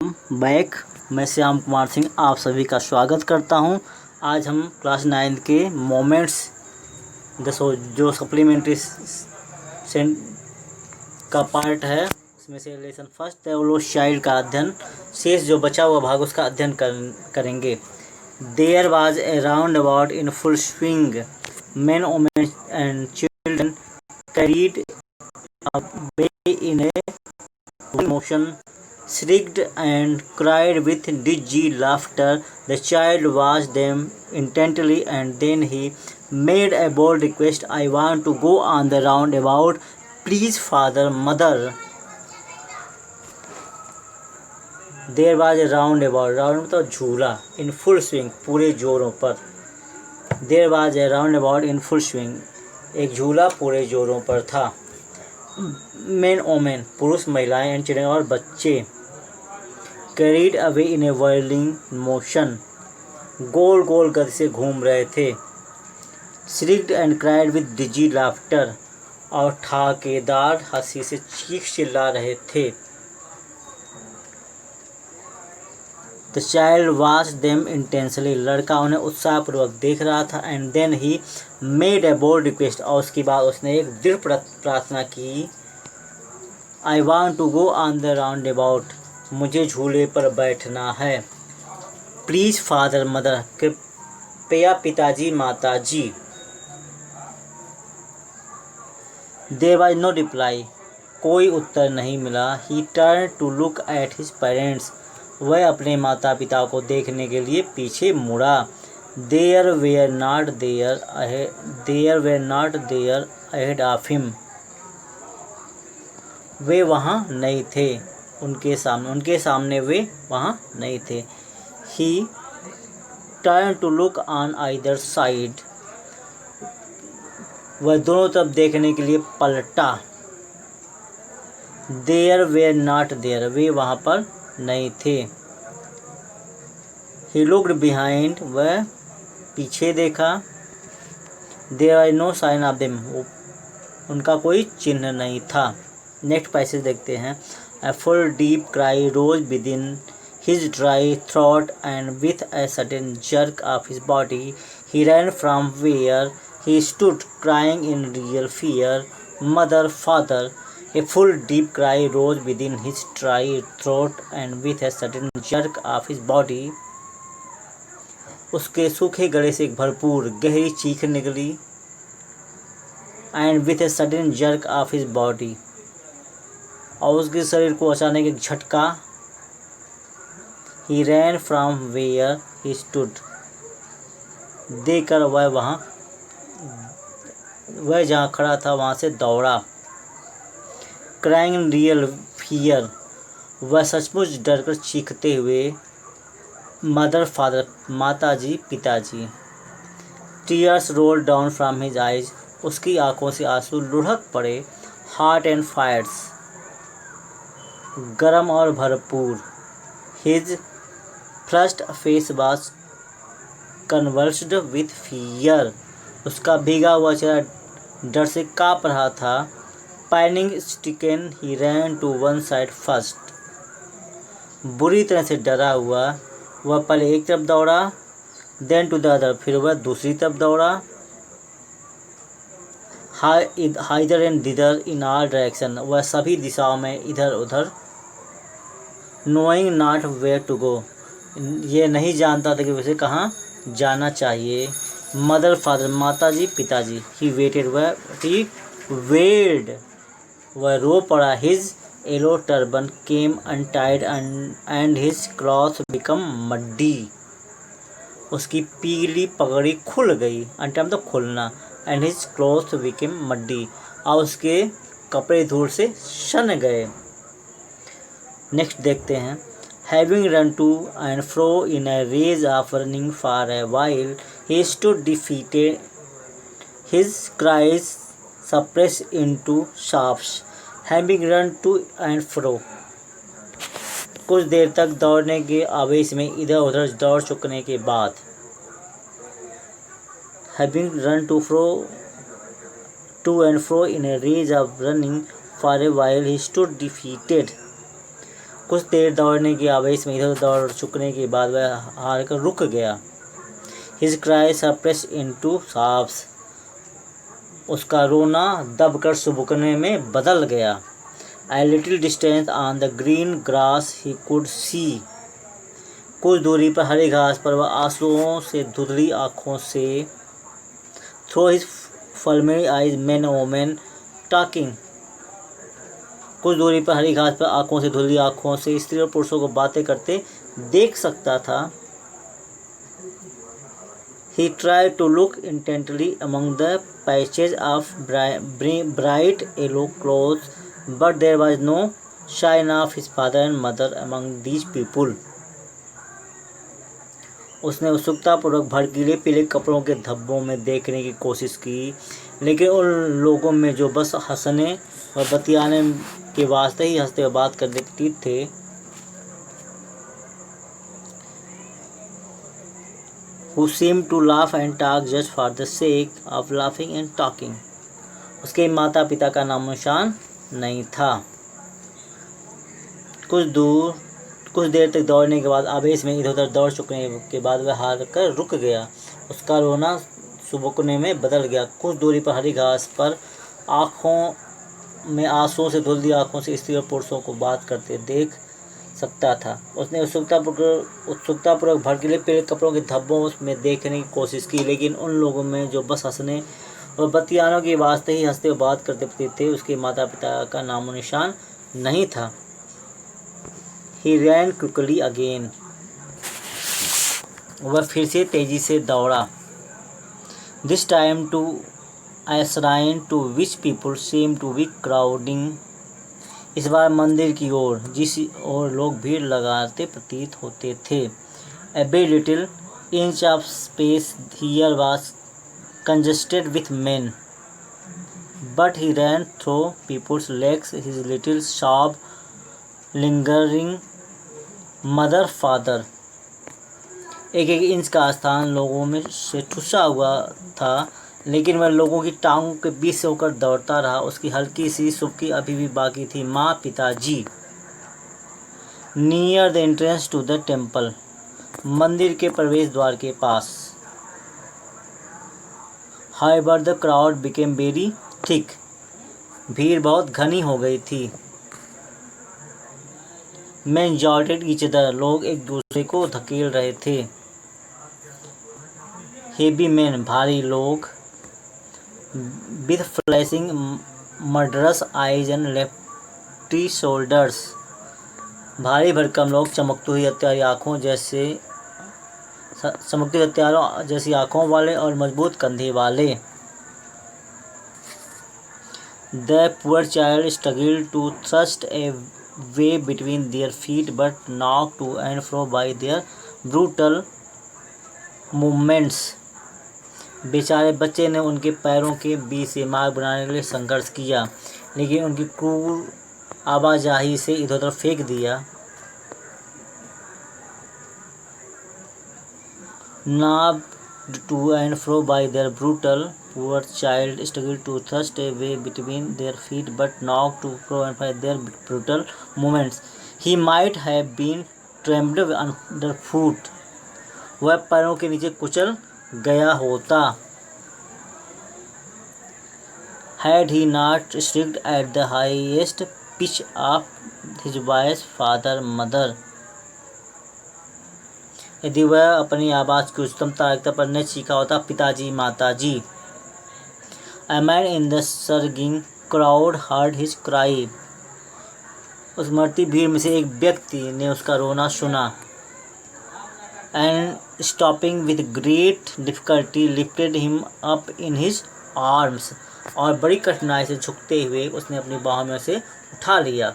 Back. मैं श्याम कुमार सिंह आप सभी का स्वागत करता हूं। आज हम क्लास 9 के मोमेंट्स जो सप्लीमेंट्री सेंट का पार्ट है उसमें से लेसन फर्स्ट डेवलप चाइल्ड का अध्ययन, शेष जो बचा हुआ भाग उसका अध्ययन करेंगे। There was a round about in full swing, men, women and children carried away in a motion, shrieked and cried with dizzy laughter. The child watched them intently and then he made a bold request. I want to go on the roundabout. Please, father, mother. There was a roundabout. Round मतलब झूला. In full swing, पूरे जोरों पर. There was a roundabout in full swing. एक झूला पूरे जोरों पर था. Men, women, पुरुष, महिलाएं and children और बच्चे carried away in a whirling motion, गोल गोल गति से घूम रहे थे. Shrieked and cried with dizzy laughter, और ठाकेदार हंसी से चीख चिल्ला रहे थे. The child watched them intensely. लड़का उन्हें उत्साहपूर्वक देख रहा था. And then he made a bold request. और उसके बाद उसने एक दृढ़ प्रार्थना की. I want to go on the roundabout. मुझे झूले पर बैठना है. Please, father, mother. कृपया पिताजी, माताजी. There was no reply. कोई उत्तर नहीं मिला. He turned to look at his parents. वह अपने माता पिता को देखने के लिए पीछे मुड़ा. There were not there ahead of him. वे वहाँ नहीं थे. उनके सामने वे वहाँ नहीं थे. He turned to look on either side. वह दोनों तरफ देखने के लिए पलटा. There were not there. वे वहाँ पर नहीं थे. He looked behind. वह पीछे देखा. There was no sign of them. उनका कोई चिन्ह नहीं था. नेक्स्ट पैसेज देखते हैं. A full deep cry rose within his dry throat and with a sudden jerk of his body he ran from where he stood crying in real fear. Mother, father. A full deep cry rose within his dry throat and with a sudden jerk of his body. उसके सूखे गले से एक भरपूर गहरी चीख निकली. And with a sudden jerk of his body. और उसके शरीर को अचानक एक झटका. He ran from where he stood. देकर वह जहाँ खड़ा था वहाँ से दौड़ा. Crying in real fear. वह सचमुच डरकर चीखते हुए. Mother, father. माताजी, पिताजी. Tears rolled down from his eyes. उसकी आंखों से आंसू लुढ़क पड़े. Hot and fires. गरम और भरपूर. His flushed face was convulsed with fear. उसका भीगा हुआ चेहरा डर से काँप रहा था. Panic stricken, he ran to one side first. बुरी तरह से डरा हुआ वह पहले एक तरफ दौड़ा. Then to the other. फिर वह दूसरी तरफ दौड़ा. Hither and thither in all direction. वह सभी दिशाओं में इधर उधर. Knowing not where to go. ये नहीं जानता था कि उसे कहाँ जाना चाहिए. Mother, father. माताजी, पिताजी. He waited. He wailed. वह रो पड़ा. His yellow turban came untied and his cloth became muddy. उसकी पीली पगड़ी खुल गई. Untied मतलब खुलना. And his clothes became muddy. और उसके कपड़े धूल से सन गए. नेक्स्ट देखते हैं. Having run to and fro in a rage of running for a while, he stood defeated, his cries suppressed into sobs. Having run to and fro. कुछ देर तक दौड़ने के आवेश में इधर उधर दौड़ चुकने के बाद. Having run to and fro in a rage of running for a while, he stood defeated. कुछ देर दौड़ने के आवेश में इधर दौड़ चुकने के बाद वह हार कर रुक गया। His cry suppressed into sobs. उसका रोना दबकर सुबकने में बदल गया। A little distance on the green grass he could see. कुछ दूरी पर हरी घास पर वह आंसुओं से धुंधली आँखों से through his fulminant eyes men and women talking. कुछ दूरी पर हरी घास पर आँखों से धुंधली आँखों से स्त्री और पुरुषों को बातें करते देख सकता था। He tried to look intently among the patches of bright yellow clothes, but there was no sign of his father and mother among these people. उसने उत्सुकतापूर्वक भड़कीले पीले कपड़ों के धब्बों में देखने की कोशिश की, लेकिन उन लोगों में जो बस हंसने और बतियाने के वास्ते ही हंसते हुए बात करने प्रतीत थे, who seemed to laugh and talk just for the sake of laughing and talking. उसके माता पिता का नामो निशान नहीं था। कुछ देर तक दौड़ने के बाद आवेश में इधर उधर दौड़ चुकने के बाद वह हार कर रुक गया। उसका रोना सुबकने में बदल गया। कुछ दूरी पर हरी घास पर आँखों में आंसुओं से धुंधली आँखों से स्त्री और पुरुषों को बात करते देख सकता था। उसने उत्सुकतापूर्वक भड़कीले पीले कपड़ों के धब्बों में देखने की कोशिश की, लेकिन उन लोगों में जो बस हंसने और बतियानों के वास्ते ही हंसते हुए बात करते प्रतीत थे, उसके माता पिता का नामो निशान नहीं था। He ran quickly again. वह फिर से तेजी से दौड़ा। This time to a shrine to which people seemed to be crowding. इस बार मंदिर की ओर, जिस ओर लोग भीड़ लगाते प्रतीत होते थे। Every little inch of space here was congested with men, but he ran through people's legs, his little sob lingering. Mother father. एक इंच का स्थान लोगों में से ठुसा हुआ था, लेकिन वह लोगों की टांगों के बीच से होकर दौड़ता रहा। उसकी हल्की सी सुबकी अभी भी बाकी थी। माँ पिताजी। Near the entrance to the temple. मंदिर के प्रवेश द्वार के पास। However the crowd became very thick. भीड़ बहुत घनी हो गई थी। Men jolted each other. लोग एक दूसरे को धकेल रहे थे। Heavy men, भारी लोग। With flashing murderous eyes and lefty shoulders. भारी भरकम लोग चमकती हुई हथियारों जैसी आँखों वाले और मजबूत कंधे वाले। The poor child struggled to thrust a way between their feet, but knocked to and fro by their brutal movements. बेचारे बच्चे ने उनके पैरों के बीच से मार्ग बनाने के लिए संघर्ष किया, लेकिन उनकी क्रूर आवाजाही से इधर उधर फेंक दिया। Knocked to and fro by their brutal, poor child struggled to thrust a way between their feet, but knocked to fro and by their brutal movements. He might have been trampled underfoot. वह पैरों के नीचे कुचल गया होता। Had he not shrieked at the highest pitch of his voice, father, mother. यदि वह अपनी आवाज़ की उच्चतम तारकता पर न चीखा होता, पिताजी, माताजी। A man in the surging crowd heard his cry. उस मरती भीड़ में से एक व्यक्ति ने उसका रोना सुना। And stopping with great difficulty lifted him up in his arms. और बड़ी कठिनाई से झुकते हुए उसने अपनी बाहों में से उठा लिया।